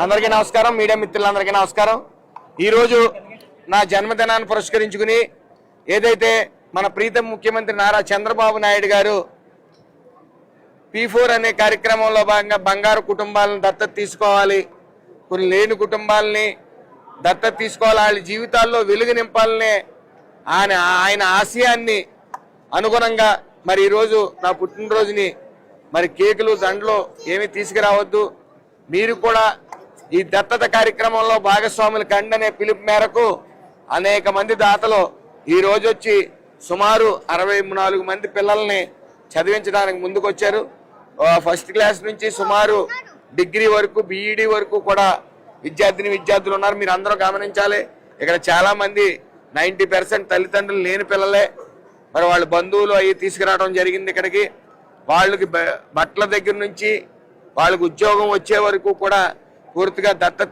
అందరికీ నమస్కారం, మీడియా మిత్రులందరికీ నమస్కారం. ఈరోజు నా జన్మదినాన్ని పురస్కరించుకుని ఏదైతే మన ప్రీతం ముఖ్యమంత్రి నారా చంద్రబాబు నాయుడు గారు P4 అనే కార్యక్రమంలో భాగంగా బంగారు కుటుంబాలను దత్తత తీసుకోవాలి, కొన్ని లేని కుటుంబాలని దత్తత తీసుకోవాలి, వాళ్ళ జీవితాల్లో వెలుగు నింపాలనే ఆయన ఆశయాన్ని అనుగుణంగా మరి ఈరోజు నా పుట్టినరోజుని మరి కేకులు దండలు ఏమీ తీసుకురావద్దు, మీరు కూడా ఈ దత్తత కార్యక్రమంలో భాగస్వాములు కండి అనే పిలుపు మేరకు అనేక మంది దాతలు ఈ రోజు వచ్చి సుమారు 64 మంది పిల్లల్ని చదివించడానికి ముందుకొచ్చారు. ఫస్ట్ క్లాస్ నుంచి సుమారు డిగ్రీ వరకు BEd వరకు కూడా విద్యార్థులు ఉన్నారు. మీరు అందరూ గమనించాలి, ఇక్కడ చాలా మంది 90% తల్లిదండ్రులు లేని పిల్లలే. మరి వాళ్ళ బంధువులు అవి తీసుకురావడం జరిగింది. ఇక్కడికి వాళ్ళకి బట్టల దగ్గర నుంచి వాళ్ళకి ఉద్యోగం వచ్చే వరకు కూడా పూర్తిగా దత్తత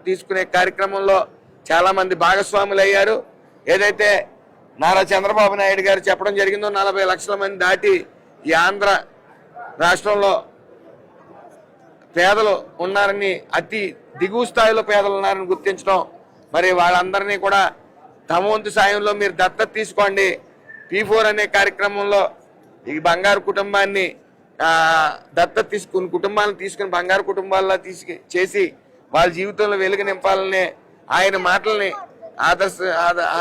తీసుకునే కార్యక్రమంలో చాలా మంది భాగస్వాములు అయ్యారు. ఏదైతే నారా చంద్రబాబు నాయుడు గారు చెప్పడం జరిగిందో 40 లక్షల మంది దాటి ఈ ఆంధ్ర రాష్ట్రంలో పేదలు ఉన్నారని, అతి దిగువ స్థాయిలో పేదలు ఉన్నారని గుర్తించడం, మరి వాళ్ళందరినీ కూడా తమ వంతు సాయంలో మీరు దత్తత తీసుకోండి, P4 అనే కార్యక్రమంలో ఈ బంగారు కుటుంబాన్ని దత్తత కుటుంబాలను తీసుకుని బంగారు కుటుంబాల్లో చేసి వాళ్ళ జీవితంలో వెలుగు నింపాలనే ఆయన మాటల్ని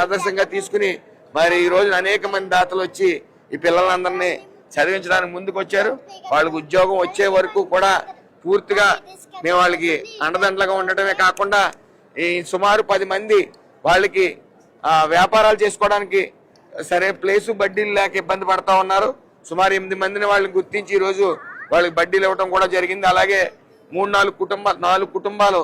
ఆదర్శంగా తీసుకుని మరి ఈ రోజు అనేక మంది దాతలు వచ్చి ఈ పిల్లలందరినీ చదివించడానికి ముందుకు వచ్చారు. వాళ్ళకి ఉద్యోగం వచ్చే వరకు కూడా పూర్తిగా మేము వాళ్ళకి అండదండలుగా ఉండటమే కాకుండా ఈ సుమారు 10 మంది వాళ్ళకి వ్యాపారాలు చేసుకోవడానికి సరే ప్లేసు బడ్డీలు లేక ఇబ్బంది పడతా ఉన్నారు. సుమారు 8 మందిని వాళ్ళని గుర్తించి ఈరోజు వాళ్ళకి బడ్డీలు ఇవ్వడం కూడా జరిగింది. అలాగే 4 కుటుంబాలు